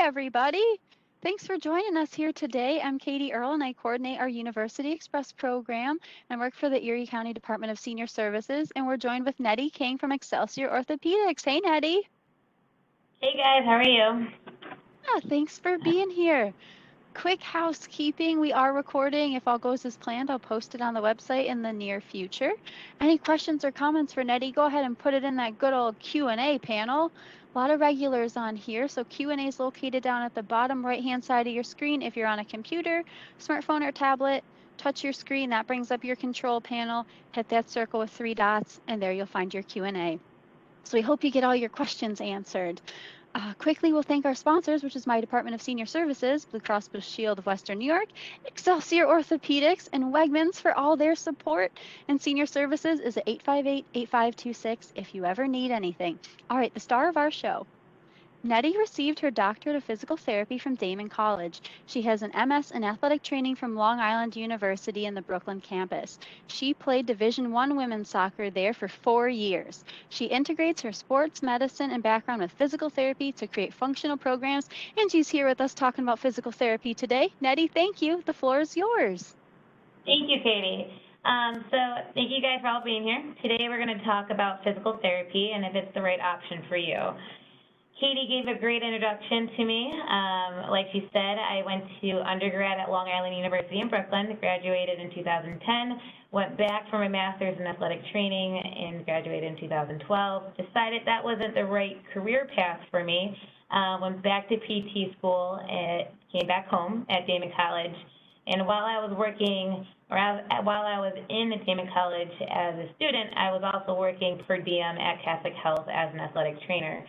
everybody. Thanks for joining us here today. I'm Katie Earle, and I coordinate our University Express program and work for the Erie County Department of Senior Services. And we're joined with Jeannethe King from Excelsior Orthopaedics. Hey, Jeannethe. Hey, guys. How are you? Thanks for being here. Quick housekeeping. We are recording. If all goes as planned, I'll post it on the website in the near future. Any questions or comments for Jeannethe, go ahead and put it in that good old Q&A panel. A lot of regulars on here, so Q&A is located down at the bottom right-hand side of your screen. If you're on a computer, smartphone, or tablet, touch your screen. That brings up your control panel. Hit that circle with 3 dots, and there you'll find your Q&A. So we hope you get all your questions answered. Quickly, we'll thank our sponsors, which is my Department of Senior Services, Blue Cross Blue Shield of Western New York, Excelsior Orthopaedics, and Wegmans for all their support. And Senior Services is at 858-8526 if you ever need anything. All right, the star of our show. Jeannethe received her doctorate of physical therapy from Damon College. She has an MS in athletic training from Long Island University in the Brooklyn campus. She played Division I women's soccer there for 4 years. She integrates her sports medicine and background with physical therapy to create functional programs, and she's here with us talking about physical therapy today. Jeannethe, thank you. The floor is yours. Thank you, Katie. So thank you guys for all being here. Today we're going to talk about physical therapy and if it's the right option for you. Katie gave a great introduction to me. Like she said, I went to undergrad at Long Island University in Brooklyn, graduated in 2010, went back for my master's in athletic training and graduated in 2012. Decided that wasn't the right career path for me. Went back to PT school and came back home at Damon College. And while I was working, while I was in Damon College as a student, I was also working per diem at Catholic Health as an athletic trainer,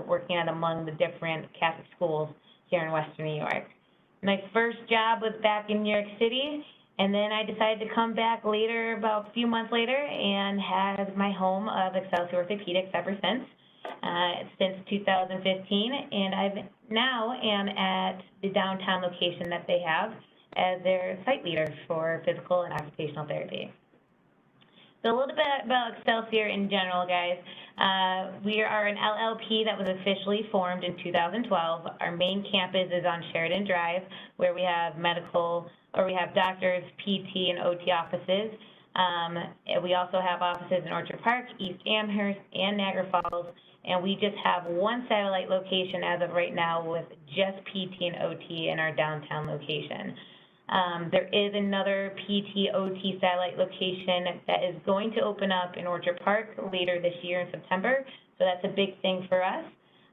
working at among the different Catholic schools here in Western New York. My first job was back in New York City, and then I decided to come back later, about a few months later, and had my home of Excelsior Orthopaedics ever since 2015, and I now am at the downtown location that they have as their site leader for physical and occupational therapy. So a little bit about Excelsior in general, guys. We are an LLP that was officially formed in 2012. Our main campus is on Sheridan Drive, where we have we have doctors, PT, and OT offices. We also have offices in Orchard Park, East Amherst, and Niagara Falls, and we just have one satellite location as of right now with just PT and OT in our downtown location. There is another PT-OT satellite location that is going to open up in Orchard Park later this year in September, so that's a big thing for us.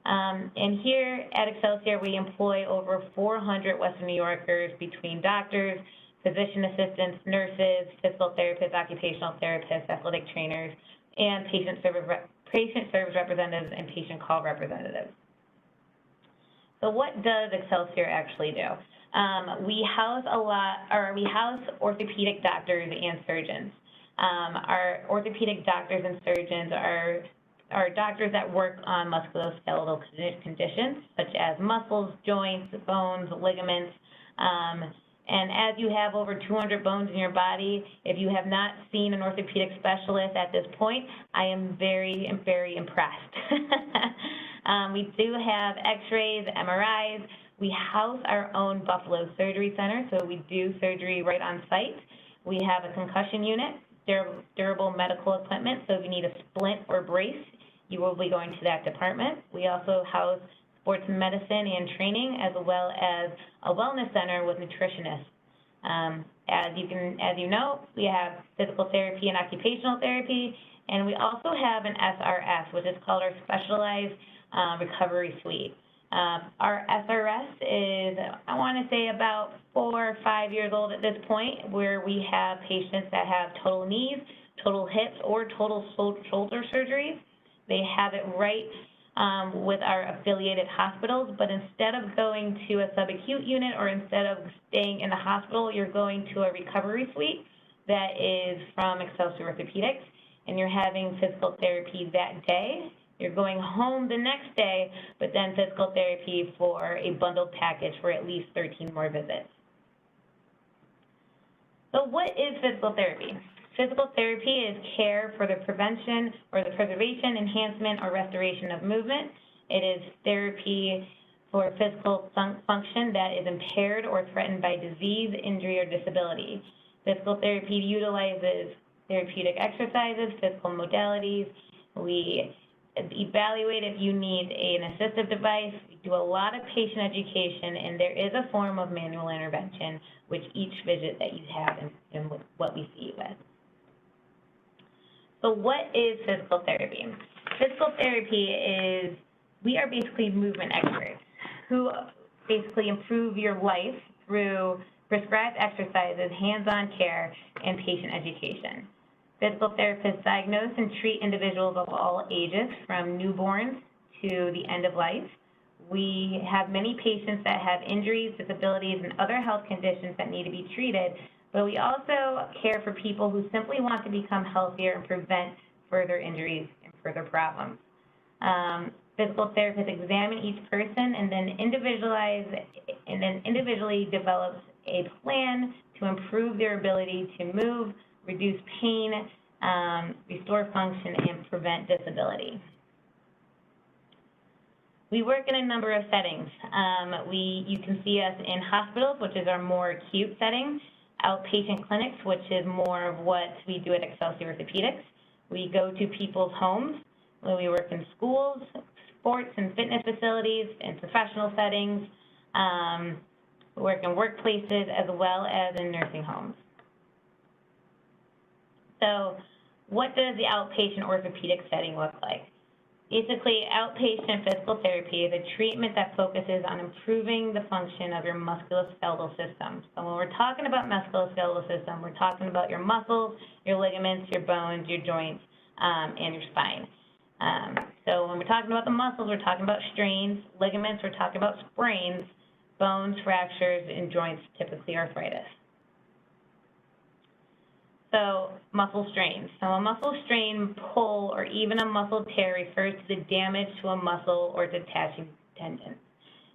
And here at Excelsior, we employ over 400 Western New Yorkers between doctors, physician assistants, nurses, physical therapists, occupational therapists, athletic trainers, and patient service representatives and patient call representatives. So what does Excelsior actually do? We house orthopedic doctors and surgeons. Our orthopedic doctors and surgeons are doctors that work on musculoskeletal conditions such as muscles, joints, bones, ligaments. And as you have over 200 bones in your body, if you have not seen an orthopedic specialist at this point, I am very, very impressed. We do have x-rays, MRIs. We house our own Buffalo Surgery Center, so we do surgery right on site. We have a concussion unit, durable medical equipment, so if you need a splint or brace, you will be going to that department. We also house sports medicine and training, as well as a wellness center with nutritionists. As you know, we have physical therapy and occupational therapy, and we also have an SRS, which is called our Specialized Recovery Suite. Our SRS is, I want to say, about 4 or 5 years old at this point, where we have patients that have total knees, total hips, or total shoulder surgeries. They have it right with our affiliated hospitals, but instead of going to a subacute unit or instead of staying in the hospital, you're going to a recovery suite that is from Excelsior Orthopaedics, and you're having physical therapy that day. You're going home the next day, but then physical therapy for a bundled package for at least 13 more visits. So what is physical therapy? Physical therapy is care for the prevention or the preservation, enhancement, or restoration of movement. It is therapy for physical function that is impaired or threatened by disease, injury, or disability. Physical therapy utilizes therapeutic exercises, physical modalities. We evaluate if you need an assistive device. We do a lot of patient education, and there is a form of manual intervention with each visit that you have and what we see you with. So what is physical therapy? Physical therapy is, we are basically movement experts who basically improve your life through prescribed exercises, hands-on care, and patient education. Physical therapists diagnose and treat individuals of all ages, from newborns to the end of life. We have many patients that have injuries, disabilities, and other health conditions that need to be treated, but we also care for people who simply want to become healthier and prevent further injuries and further problems. Physical therapists examine each person and then individually develops a plan to improve their ability to move, reduce pain, restore function, and prevent disability. We work in a number of settings. You can see us in hospitals, which is our more acute setting, outpatient clinics, which is more of what we do at Excelsior Orthopaedics. We go to people's homes. We work in schools, sports and fitness facilities, and professional settings. We work in workplaces as well as in nursing homes. So what does the outpatient orthopedic setting look like? Basically, outpatient physical therapy is a treatment that focuses on improving the function of your musculoskeletal system. So when we're talking about musculoskeletal system, we're talking about your muscles, your ligaments, your bones, your joints, and your spine. So when we're talking about the muscles, we're talking about strains, ligaments, we're talking about sprains, bones, fractures, and joints, typically arthritis. So muscle strains. So a muscle strain, pull, or even a muscle tear refers to the damage to a muscle or detaching tendon.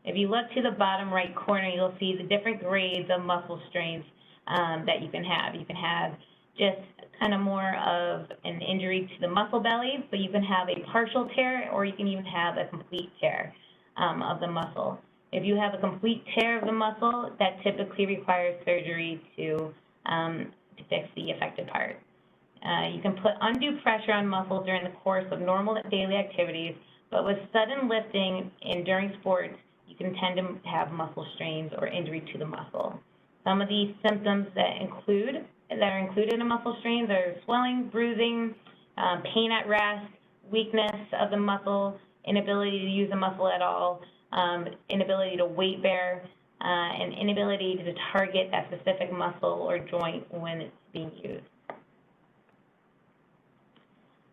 If you look to the bottom right corner, you'll see the different grades of muscle strains that you can have. You can have just kind of more of an injury to the muscle belly, but you can have a partial tear, or you can even have a complete tear of the muscle. If you have a complete tear of the muscle, that typically requires surgery to fix the affected part. You can put undue pressure on muscles during the course of normal daily activities, but with sudden lifting and during sports, you can tend to have muscle strains or injury to the muscle. Some of these symptoms that are included in muscle strains are swelling, bruising, pain at rest, weakness of the muscle, inability to use the muscle at all, inability to weight bear, and inability to target that specific muscle or joint when it's being used.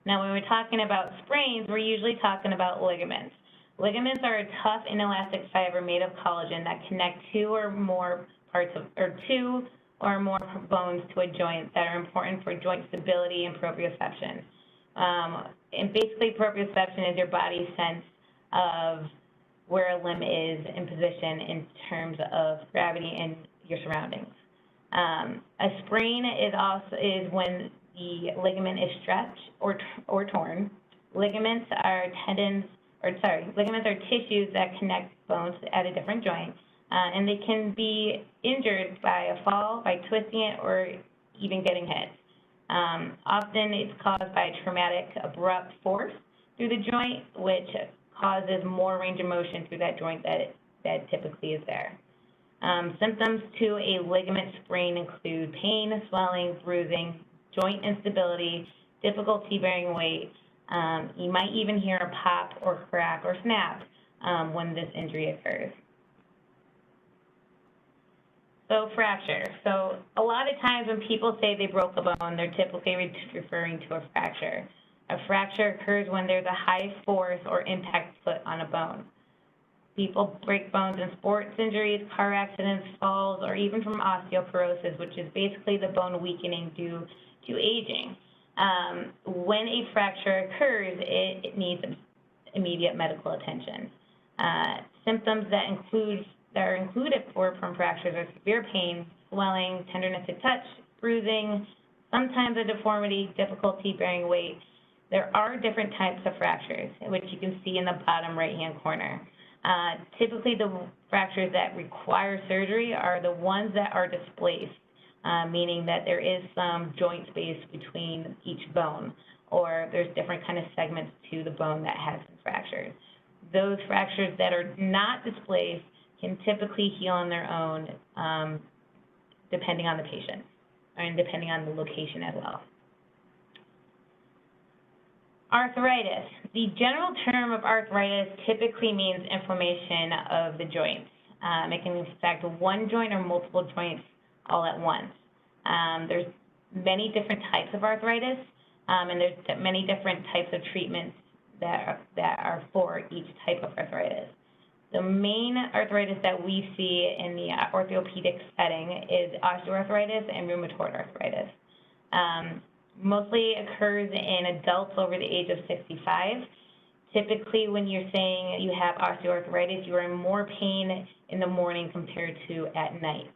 Now, when we're talking about sprains, we're usually talking about ligaments. Ligaments are a tough, inelastic fiber made of collagen that connect two or more bones to a joint that are important for joint stability and proprioception. And basically, proprioception is your body's sense of where a limb is in position in terms of gravity and your surroundings. A sprain is when the ligament is stretched or torn. Ligaments are tissues that connect bones at a different joint, and they can be injured by a fall, by twisting it, or even getting hit. Often it's caused by a traumatic, abrupt force through the joint, which causes more range of motion through that joint that typically is there. Symptoms to a ligament sprain include pain, swelling, bruising, joint instability, difficulty bearing weight. You might even hear a pop or crack or snap when this injury occurs. So fracture. So a lot of times when people say they broke a bone, they're typically referring to a fracture. A fracture occurs when there's a high force or impact put on a bone. People break bones in sports injuries, car accidents, falls, or even from osteoporosis, which is basically the bone weakening due to aging. When a fracture occurs, it needs immediate medical attention. Symptoms that are included from fractures are severe pain, swelling, tenderness to touch, bruising, sometimes a deformity, difficulty bearing weight. There are different types of fractures, which you can see in the bottom right-hand corner. Typically, the fractures that require surgery are the ones that are displaced, meaning that there is some joint space between each bone, or there's different kind of segments to the bone that has been fractured. Those fractures that are not displaced can typically heal on their own, depending on the patient, and depending on the location as well. Arthritis. The general term of arthritis typically means inflammation of the joints. It can affect one joint or multiple joints all at once. There's many different types of arthritis, and there's many different types of treatments that are for each type of arthritis. The main arthritis that we see in the orthopedic setting is osteoarthritis and rheumatoid arthritis. Mostly occurs in adults over the age of 65. Typically, when you're saying you have osteoarthritis, you are in more pain in the morning compared to at night.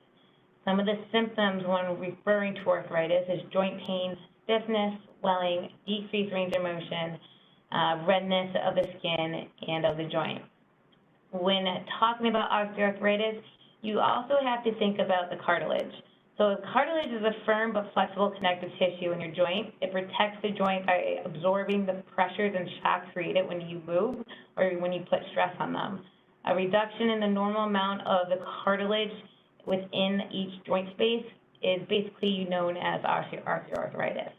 Some of the symptoms when referring to arthritis is joint pain, stiffness, swelling, decreased range of motion, redness of the skin and of the joint. When talking about osteoarthritis, you also have to think about the cartilage. So cartilage is a firm but flexible connective tissue in your joint. It protects the joint by absorbing the pressures and shocks created when you move or when you put stress on them. A reduction in the normal amount of the cartilage within each joint space is basically known as osteoarthritis.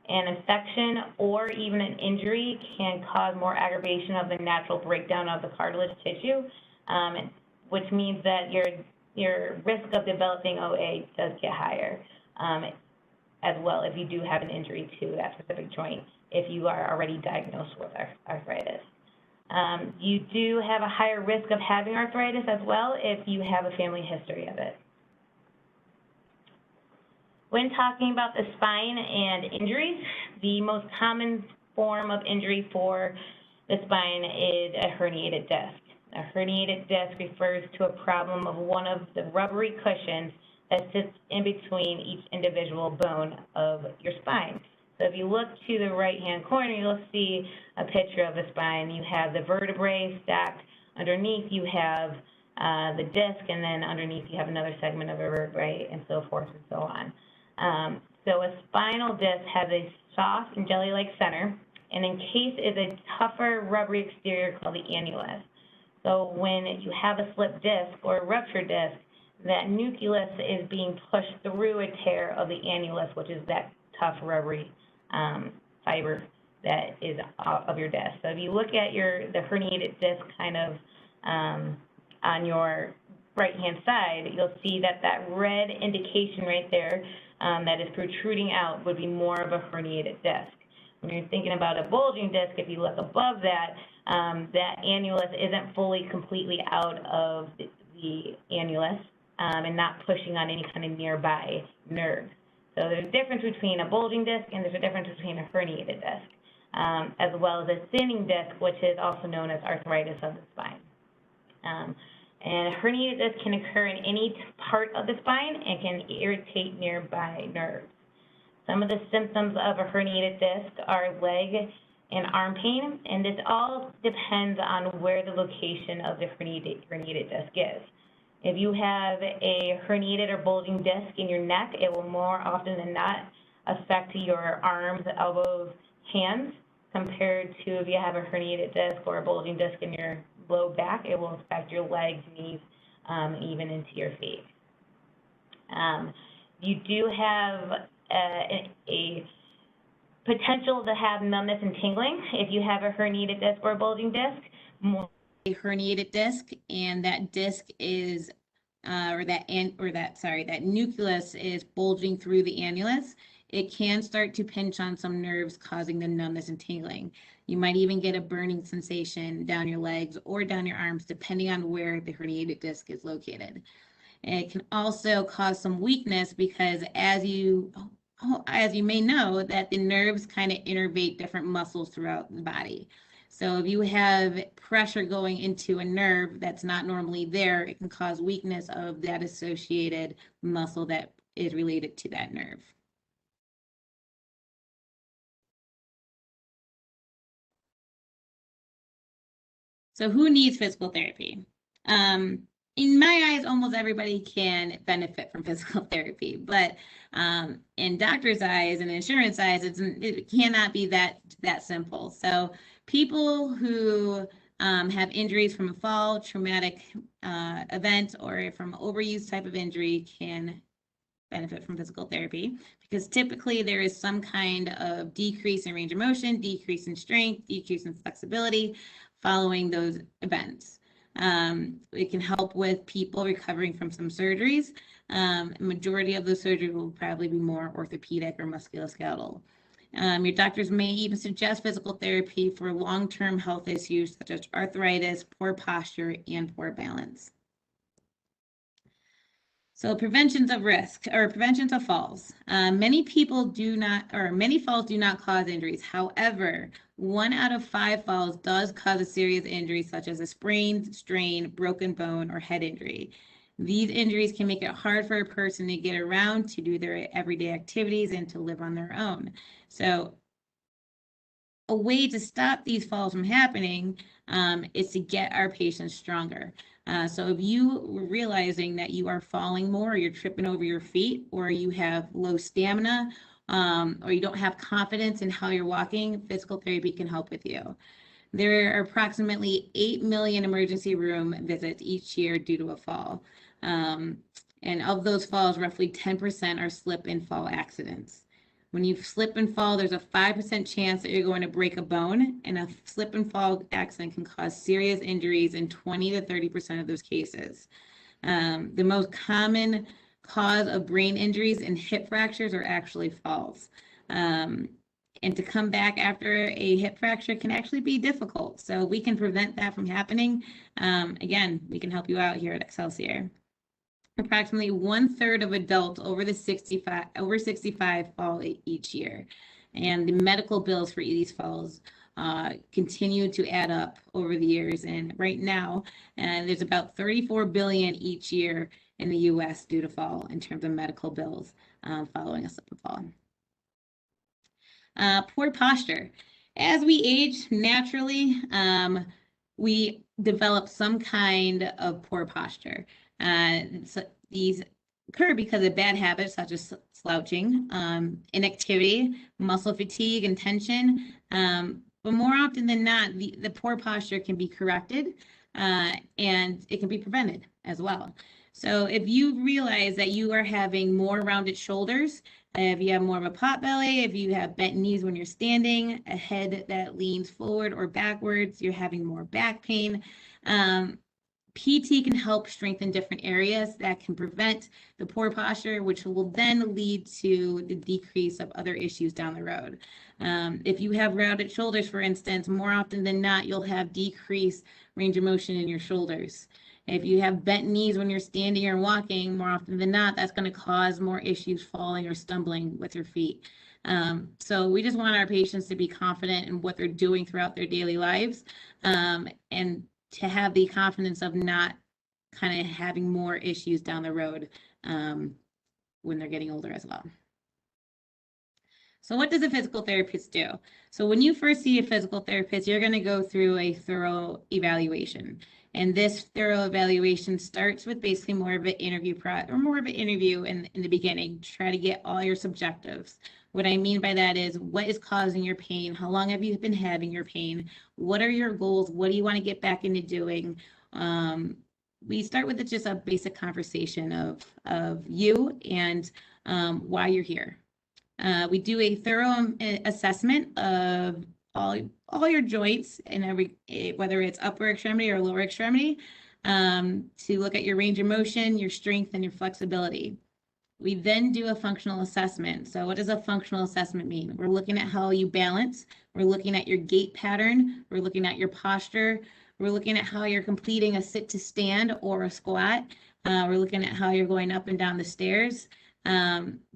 An infection or even an injury can cause more aggravation of the natural breakdown of the cartilage tissue, which means that your risk of developing OA does get higher as well if you do have an injury to that specific joint, if you are already diagnosed with arthritis. You do have a higher risk of having arthritis as well if you have a family history of it. When talking about the spine and injuries, the most common form of injury for the spine is a herniated disc. A herniated disc refers to a problem of one of the rubbery cushions that sits in between each individual bone of your spine. So if you look to the right-hand corner, you'll see a picture of the spine. You have the vertebrae stacked. Underneath, you have the disc, and then underneath, you have another segment of a vertebrae, and so forth and so on. So a spinal disc has a soft and jelly-like center, and encased is a tougher, rubbery exterior called the annulus. So when you have a slipped disc or a ruptured disc, that nucleus is being pushed through a tear of the annulus, which is that tough, rubbery fiber that is of your disc. So if you look at the herniated disc kind of on your right-hand side, you'll see that that red indication right there that is protruding out would be more of a herniated disc. When you're thinking about a bulging disc, if you look above that, that annulus isn't fully completely out of the annulus and not pushing on any kind of nearby nerve. So there's a difference between a bulging disc and there's a difference between a herniated disc, as well as a thinning disc, which is also known as arthritis of the spine. And a herniated disc can occur in any part of the spine and can irritate nearby nerves. Some of the symptoms of a herniated disc are leg and arm pain, and this all depends on where the location of the herniated disc is. If you have a herniated or bulging disc in your neck, it will more often than not affect your arms, elbows, hands, compared to if you have a herniated disc or a bulging disc in your low back, it will affect your legs, knees, even into your feet. You do have a potential to have numbness and tingling if you have a herniated disc or a bulging disc. A herniated disc, and that disc is, that nucleus is bulging through the annulus. It can start to pinch on some nerves, causing the numbness and tingling. You might even get a burning sensation down your legs or down your arms, depending on where the herniated disc is located. And it can also cause some weakness because, as you may know, that the nerves kind of innervate different muscles throughout the body. So if you have pressure going into a nerve that's not normally there, it can cause weakness of that associated muscle that is related to that nerve. So who needs physical therapy? In my eyes, almost everybody can benefit from physical therapy, but in doctor's eyes and insurance eyes, it cannot be that simple. So people who have injuries from a fall, traumatic event, or from overuse type of injury can benefit from physical therapy, because typically there is some kind of decrease in range of motion, decrease in strength, decrease in flexibility following those events. It can help with people recovering from some surgeries. Majority of those surgeries will probably be more orthopedic or musculoskeletal. Your doctors may even suggest physical therapy for long-term health issues such as arthritis, poor posture, and poor balance. So preventions of risk, or preventions of falls. Many falls do not cause injuries. However, 1 out of 5 falls does cause a serious injury, such as a sprain, strain, broken bone, or head injury. These injuries can make it hard for a person to get around, to do their everyday activities, and to live on their own. So a way to stop these falls from happening is to get our patients stronger. So if you were realizing that you are falling more, or you're tripping over your feet, or you have low stamina, or you don't have confidence in how you're walking, physical therapy can help with you. There are approximately 8 million emergency room visits each year due to a fall. And of those falls, roughly 10% are slip and fall accidents. When you slip and fall, there's a 5% chance that you're going to break a bone, and a slip and fall accident can cause serious injuries in 20 to 30% of those cases. The most common cause of brain injuries and hip fractures are actually falls. And to come back after a hip fracture can actually be difficult. So we can prevent that from happening. Again, we can help you out here at Excelsior. Approximately 1/3 of adults over 65 fall each year, and the medical bills for these falls continue to add up over the years. And right now, there's about $34 billion each year in the U.S. due to fall in terms of medical bills following a slip and fall. Poor posture. As we age, naturally, we develop some kind of poor posture. So these occur because of bad habits such as slouching, inactivity, muscle fatigue, and tension. But more often than not, the poor posture can be corrected and it can be prevented as well. So if you realize that you are having more rounded shoulders, if you have more of a pot belly, if you have bent knees when you're standing, a head that leans forward or backwards, you're having more back pain, PT can help strengthen different areas that can prevent the poor posture, which will then lead to the decrease of other issues down the road. If you have rounded shoulders, for instance, more often than not, you'll have decreased range of motion in your shoulders. If you have bent knees when you're standing or walking, more often than not, that's going to cause more issues falling or stumbling with your feet. So we just want our patients to be confident in what they're doing throughout their daily lives, and to have the confidence of not kind of having more issues down the road when they're getting older as well. So what does a physical therapist do? So when you first see a physical therapist, you're going to go through a thorough evaluation. And this thorough evaluation starts with basically more of an interview in the beginning to try to get all your subjectives. What I mean by that is, what is causing your pain? How long have you been having your pain? What are your goals? What do you want to get back into doing? We start with just a basic conversation of you and why you're here. We do a thorough assessment of all your joints and whether it's upper extremity or lower extremity, to look at your range of motion, your strength, and your flexibility. We then do a functional assessment. So what does a functional assessment mean? We're looking at how you balance. We're looking at your gait pattern. We're looking at your posture. We're looking at how you're completing a sit to stand or a squat. We're looking at how you're going up and down the stairs.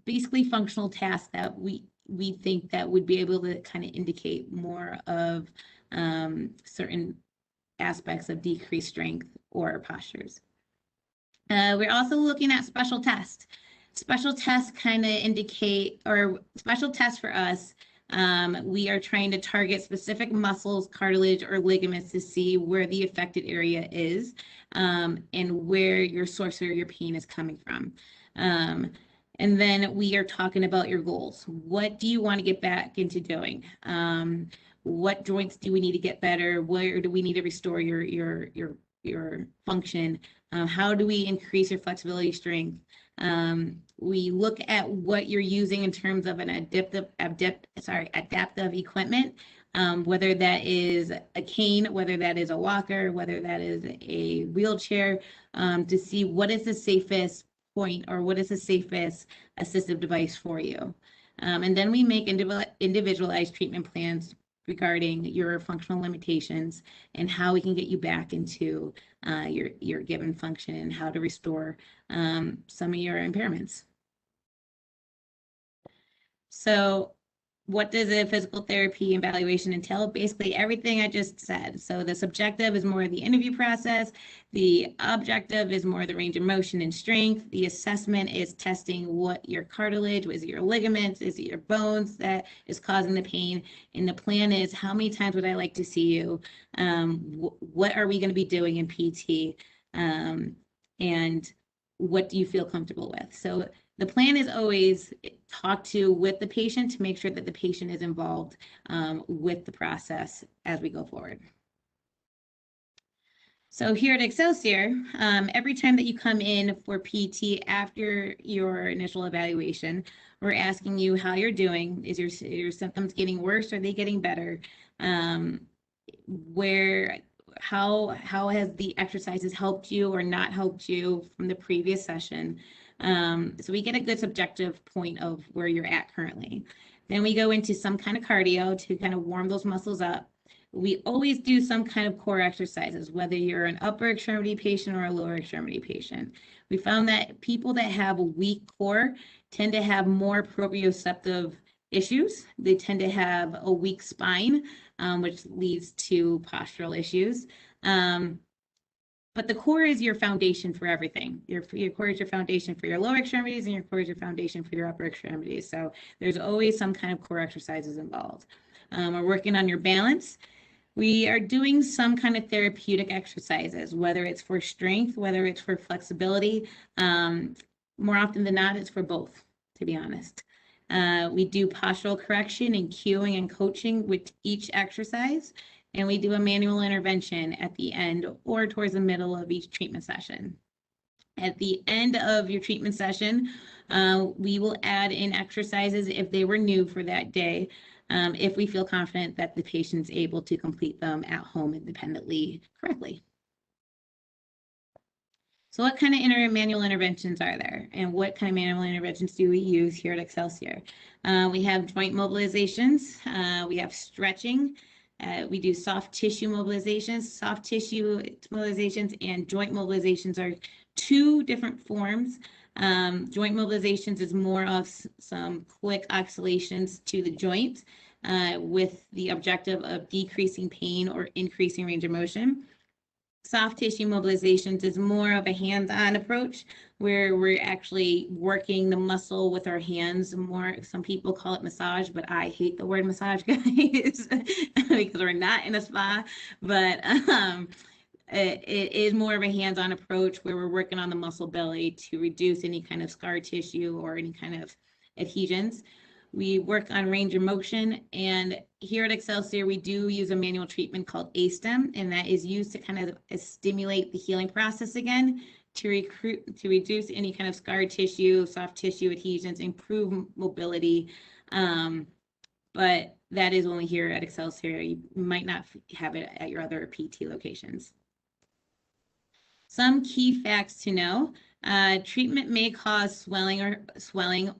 Basically functional tasks that we think that would be able to kind of indicate more of certain aspects of decreased strength or postures. We're also looking at special tests. Special tests kind of indicate, or special tests for us We are trying to target specific muscles, cartilage, or ligaments to see where the affected area is, and where your source of your pain is coming from. And then we are talking about your goals. What do you want to get back into doing? What joints do we need to get better? Where do we need to restore your function? How do we increase your flexibility, strength? We look at what you're using in terms of an adaptive equipment, whether that is a cane, whether that is a walker, whether that is a wheelchair, to see what is the safest point or what is the safest assistive device for you. And then we make individualized treatment plans regarding your functional limitations and how we can get you back into your given function and how to restore some of your impairments. So what does a physical therapy evaluation entail? Basically everything I just said. So the subjective is more the interview process. The objective is more the range of motion and strength. The assessment is testing what your cartilage, is it your ligaments, is it your bones that is causing the pain? And the plan is how many times would I like to see you? What are we going to be doing in PT? And what do you feel comfortable with? So the plan is always talk with the patient to make sure that the patient is involved with the process as we go forward. So here at Excelsior, every time that you come in for PT after your initial evaluation, we're asking you how you're doing. Is your symptoms getting worse? Are they getting better? How has the exercises helped you or not helped you from the previous session? So we get a good subjective point of where you're at currently. Then we go into some kind of cardio to kind of warm those muscles up. We always do some kind of core exercises, whether you're an upper extremity patient or a lower extremity patient. We found that people that have a weak core tend to have more proprioceptive issues. They tend to have a weak spine, which leads to postural issues. But the core is your foundation for everything. Your core is your foundation for your lower extremities, and your core is your foundation for your upper extremities. So there's always some kind of core exercises involved. We're working on your balance. We are doing some kind of therapeutic exercises, whether it's for strength, whether it's for flexibility. More often than not, it's for both, to be honest. We do postural correction and cueing and coaching with each exercise. And we do a manual intervention at the end or towards the middle of each treatment session. At the end of your treatment session, we will add in exercises if they were new for that day, if we feel confident that the patient's able to complete them at home independently correctly. So what kind of manual interventions are there? And what kind of manual interventions do we use here at Excelsior? We have joint mobilizations, we have stretching, we do soft tissue mobilizations. Soft tissue mobilizations and joint mobilizations are two different forms. Joint mobilizations is more of some quick oscillations to the joint with the objective of decreasing pain or increasing range of motion. Soft tissue mobilizations is more of a hands-on approach where we're actually working the muscle with our hands more. Some people call it massage, but I hate the word massage, guys, because we're not in a spa. But it is more of a hands-on approach where we're working on the muscle belly to reduce any kind of scar tissue or any kind of adhesions. We work on range of motion, and here at Excelsior, we do use a manual treatment called ASTEM, and that is used to kind of stimulate the healing process again, to reduce any kind of scar tissue, soft tissue adhesions, improve mobility. But that is only here at Excelsior. You might not have it at your other PT locations. Some key facts to know. Treatment may cause swelling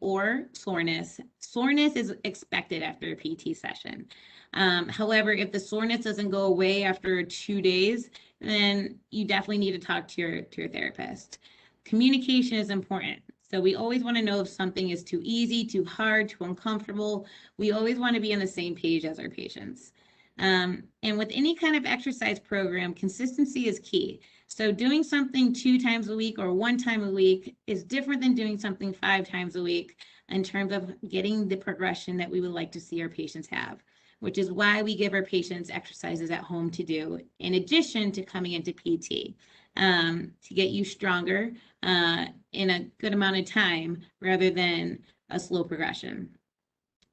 or soreness. Soreness is expected after a PT session. However, if the soreness doesn't go away after 2 days, then you definitely need to talk to your therapist. Communication is important. So we always want to know if something is too easy, too hard, too uncomfortable. We always want to be on the same page as our patients. And with any kind of exercise program, consistency is key. So doing something 2 times a week or 1 time a week is different than doing something 5 times a week in terms of getting the progression that we would like to see our patients have, which is why we give our patients exercises at home to do in addition to coming into PT, to get you stronger in a good amount of time rather than a slow progression.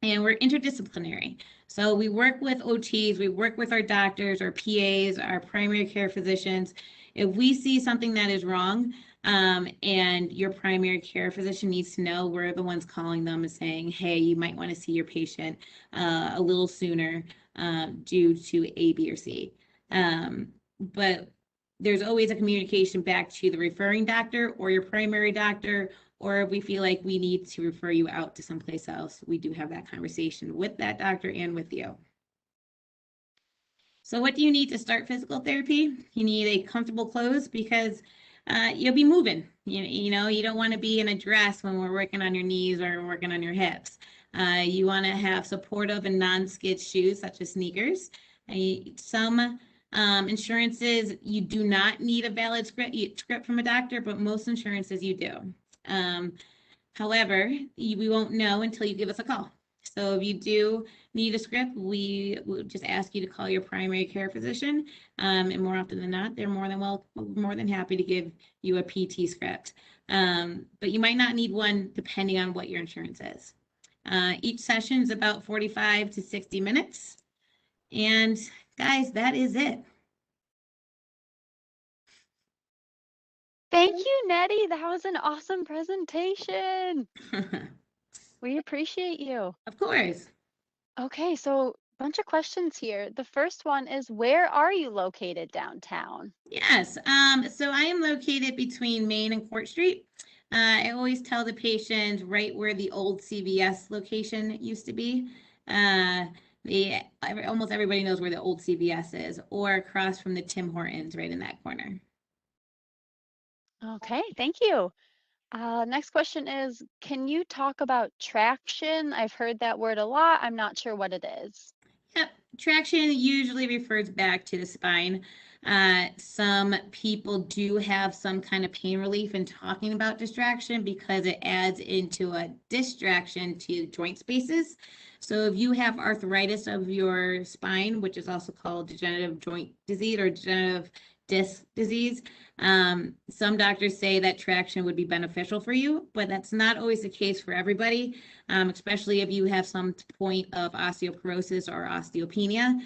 And we're interdisciplinary. So we work with OTs, we work with our doctors, our PAs, our primary care physicians. If we see something that is wrong, and your primary care physician needs to know, we're the ones calling them and saying, hey, you might want to see your patient a little sooner due to A, B, or C. But there's always a communication back to the referring doctor or your primary doctor, or if we feel like we need to refer you out to someplace else, we do have that conversation with that doctor and with you. So what do you need to start physical therapy? You need a comfortable clothes because you'll be moving. You know, you don't want to be in a dress when we're working on your knees or working on your hips. You want to have supportive and non-skid shoes, such as sneakers. Some insurances, you do not need a valid script from a doctor, but most insurances you do. However, we won't know until you give us a call. So if you do need a script, we will just ask you to call your primary care physician. And more often than not, they're more than happy to give you a PT script. But you might not need one depending on what your insurance is. Each session is about 45 to 60 minutes. And guys, that is it. Thank you, Nettie. That was an awesome presentation. We appreciate you. Of course. Okay, so bunch of questions here. The first one is, where are you located downtown? Yes, so I am located between Main and Court Street. I always tell the patient right where the old CVS location used to be. Almost everybody knows where the old CVS is, or across from the Tim Hortons, right in that corner. Okay, thank you. Next question is, can you talk about traction? I've heard that word a lot. I'm not sure what it is. Yep, traction usually refers back to the spine. Some people do have some kind of pain relief in talking about distraction because it adds into a distraction to joint spaces. So if you have arthritis of your spine, which is also called degenerative joint disease or degenerative disc disease, some doctors say that traction would be beneficial for you, but that's not always the case for everybody, especially if you have some point of osteoporosis or osteopenia.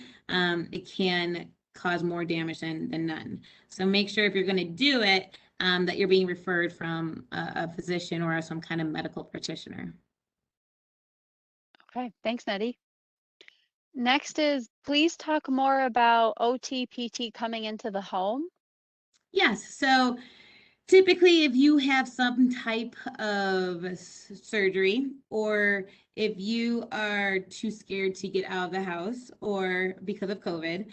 It can cause more damage than none. So make sure if you're going to do it, that you're being referred from a physician or some kind of medical practitioner. Okay, thanks, Nettie. Next is, please talk more about OT, PT coming into the home. Yes, so typically if you have some type of surgery, or if you are too scared to get out of the house or because of COVID,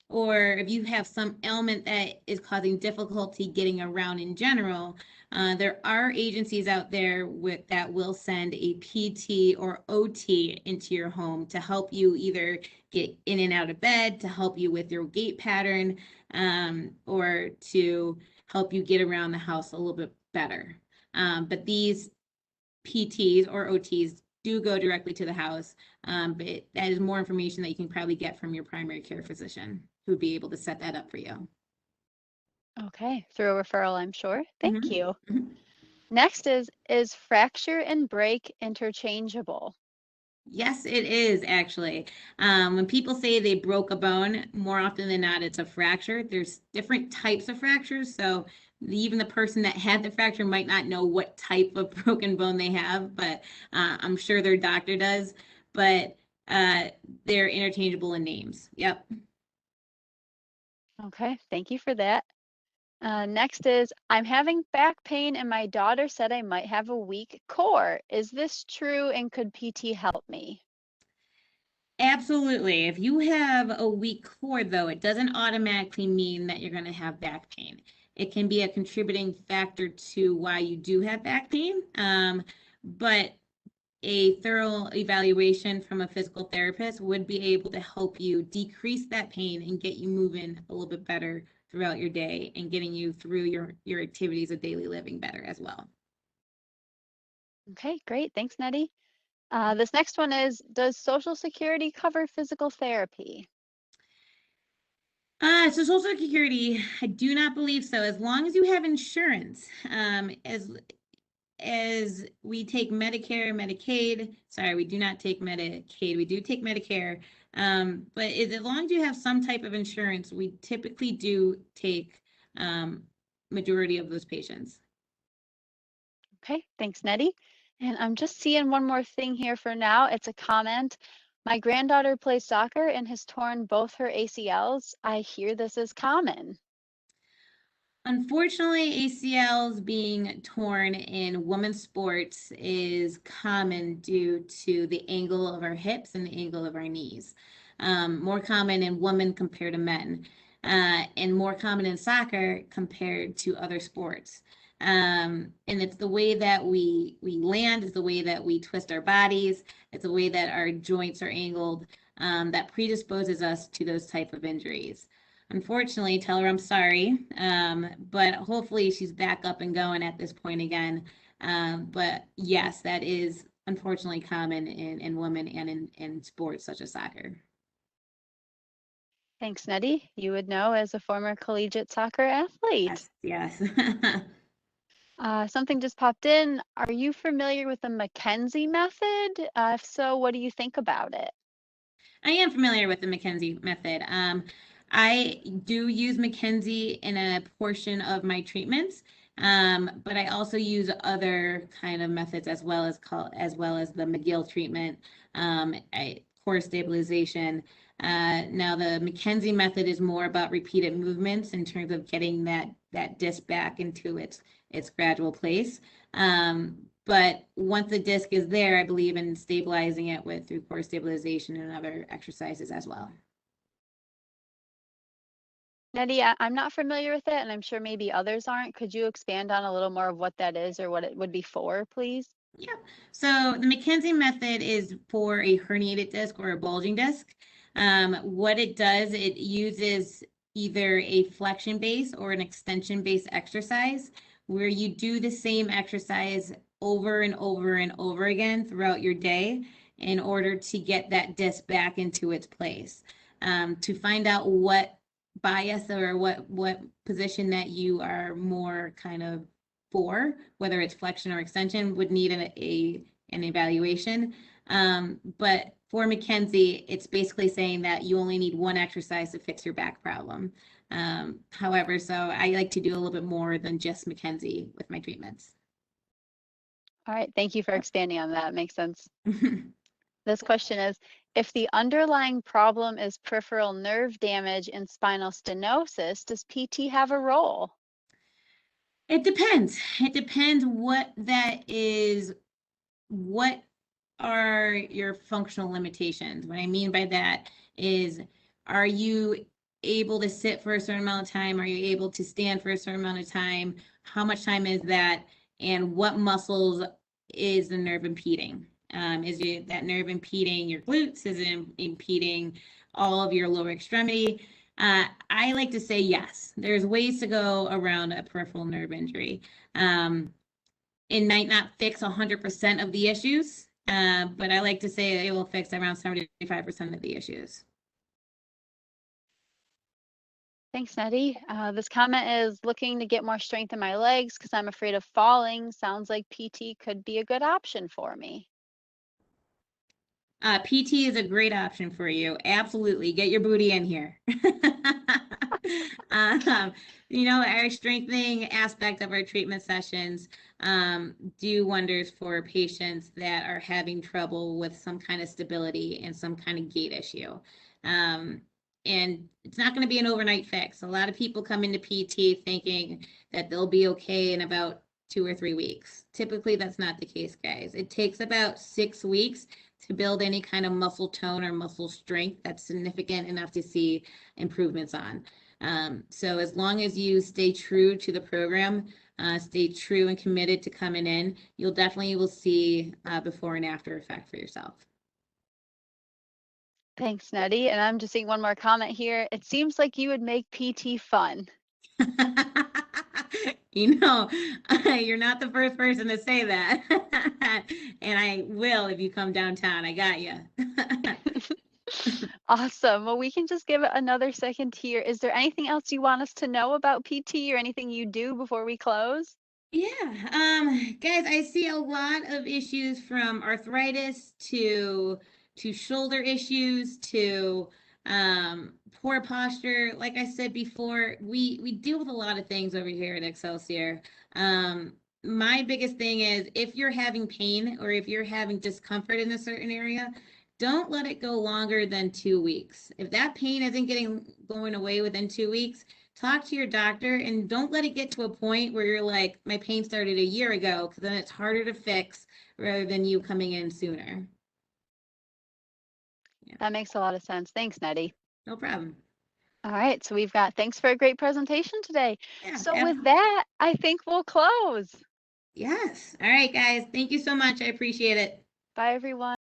or if you have some ailment that is causing difficulty getting around in general, there are agencies out there that will send a PT or OT into your home to help you either get in and out of bed, to help you with your gait pattern, or to help you get around the house a little bit better. But these PTs or OTs do go directly to the house, but that is more information that you can probably get from your primary care physician, who would be able to set that up for you. Okay, through a referral, I'm sure. Thank Mhm. you. Next is fracture and break interchangeable? Yes, it is actually. When people say they broke a bone, more often than not, it's a fracture. There's different types of fractures. So even the person that had the fracture might not know what type of broken bone they have, but I'm sure their doctor does. But they're interchangeable in names. Yep. Okay, thank you for that. Next is, I'm having back pain and my daughter said I might have a weak core. Is this true and could PT help me? Absolutely. If you have a weak core, though, it doesn't automatically mean that you're going to have back pain. It can be a contributing factor to why you do have back pain, but a thorough evaluation from a physical therapist would be able to help you decrease that pain and get you moving a little bit better throughout your day and getting you through your activities of daily living better as well. Okay, great. Thanks, Nettie. This next one is, does Social Security cover physical therapy? So Social Security, I do not believe so. As long as you have insurance, as we take Medicare, Medicaid. Sorry, we do not take Medicaid. We do take Medicare. But as long as you have some type of insurance, we typically do take majority of those patients. Okay, thanks, Nettie. And I'm just seeing one more thing here for now. It's a comment. My granddaughter plays soccer and has torn both her ACLs. I hear this is common. Unfortunately, ACLs being torn in women's sports is common due to the angle of our hips and the angle of our knees. More common in women compared to men, and more common in soccer compared to other sports. And it's the way that we land, it's the way that we twist our bodies, it's the way that our joints are angled, that predisposes us to those type of injuries. Unfortunately, tell her I'm sorry, but hopefully she's back up and going at this point again. But yes, that is unfortunately common in women and in sports such as soccer. Thanks, Nettie. You would know as a former collegiate soccer athlete. Yes. Something just popped in. Are you familiar with the McKenzie method? If so, what do you think about it? I am familiar with the McKenzie method. I do use McKenzie in a portion of my treatments, but I also use other kind of methods as well as the McGill treatment, core stabilization. Now the McKenzie method is more about repeated movements in terms of getting that disc back into its gradual place. But once the disc is there, I believe in stabilizing it through core stabilization and other exercises as well. Nettie, I'm not familiar with it, and I'm sure maybe others aren't. Could you expand on a little more of what that is or what it would be for, please? Yeah. So the McKenzie method is for a herniated disc or a bulging disc. What it does, it uses either a flexion base or an extension based exercise where you do the same exercise over and over and over again throughout your day in order to get that disc back into its place. To find out what bias or what position that you are more kind of for, whether it's flexion or extension, would need an evaluation. But for McKenzie, it's basically saying that you only need one exercise to fix your back problem. However, so I like to do a little bit more than just McKenzie with my treatments. All right, thank you for expanding on that. Makes sense. This question is, if the underlying problem is peripheral nerve damage and spinal stenosis, does PT have a role? It depends. It depends what that is. What are your functional limitations? What I mean by that is, are you able to sit for a certain amount of time? Are you able to stand for a certain amount of time? How much time is that? And what muscles is the nerve impeding? Is that nerve impeding your glutes? Is it impeding all of your lower extremity? I like to say yes. There's ways to go around a peripheral nerve injury. It might not fix 100% of the issues, but I like to say it will fix around 75% of the issues. Thanks, Nettie. This comment is looking to get more strength in my legs because I'm afraid of falling. Sounds like PT could be a good option for me. PT is a great option for you. Absolutely. Get your booty in here. Our strengthening aspect of our treatment sessions do wonders for patients that are having trouble with some kind of stability and some kind of gait issue. And it's not going to be an overnight fix. A lot of people come into PT thinking that they'll be okay in about 2 or 3 weeks. Typically, that's not the case, guys. It takes about 6 weeks to build any kind of muscle tone or muscle strength that's significant enough to see improvements on. So as long as you stay true to the program, stay true and committed to coming in, you'll definitely will see before and after effect for yourself. Thanks, Nettie. And I'm just seeing one more comment here. It seems like you would make PT fun. You know, you're not the first person to say that. And I will if you come downtown. I got you. Awesome. Well, we can just give it another second here. Is there anything else you want us to know about PT or anything you do before we close? Yeah, guys, I see a lot of issues from arthritis to shoulder issues to poor posture. Like I said before, we deal with a lot of things over here at Excelsior. My biggest thing is if you're having pain or if you're having discomfort in a certain area, don't let it go longer than 2 weeks. If that pain isn't going away within 2 weeks, talk to your doctor and don't let it get to a point where you're like, my pain started a year ago, because then it's harder to fix rather than you coming in sooner. Yeah, That makes a lot of sense. Thanks, Nettie. no problem. All right, so we've got thanks for a great presentation today. Yeah, So with that, I think we'll close. yes. All right, guys. Thank you so much. I appreciate it. Bye, everyone.